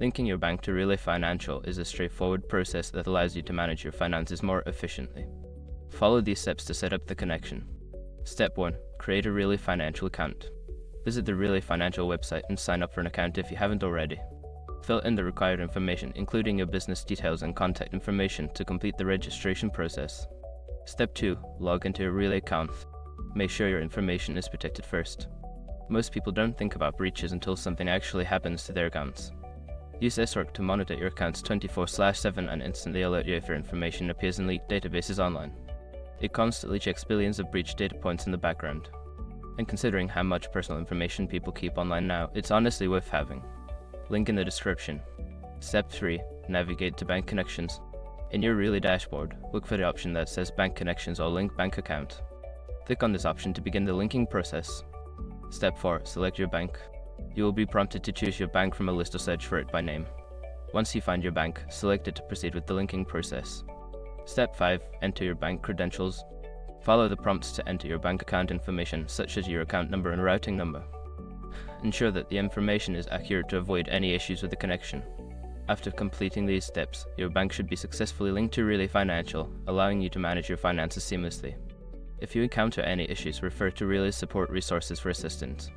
Linking your bank to Relay Financial is a straightforward process that allows you to manage your finances more efficiently. Follow these steps to set up the connection. Step 1. Create a Relay Financial account. Visit the Relay Financial website and sign up for an account if you haven't already. Fill in the required information, including your business details and contact information, to complete the registration process. Step 2. Log into your Relay account. Make sure your information is protected first. Most people don't think about breaches until something actually happens to their accounts. Use SROC to monitor your accounts 24/7 and instantly alert you if your information appears in leaked databases online. It constantly checks billions of breached data points in the background. And considering how much personal information people keep online now, it's honestly worth having. Link in the description. Step 3. Navigate to Bank Connections. In your Relay dashboard, look for the option that says Bank Connections or Link Bank Account. Click on this option to begin the linking process. Step 4. Select your bank. You will be prompted to choose your bank from a list or search for it by name. Once you find your bank, select it to proceed with the linking process. Step 5. Enter your bank credentials. Follow the prompts to enter your bank account information, such as your account number and routing number. Ensure that the information is accurate to avoid any issues with the connection. After completing these steps, your bank should be successfully linked to Relay Financial, allowing you to manage your finances seamlessly. If you encounter any issues, refer to Relay's support resources for assistance.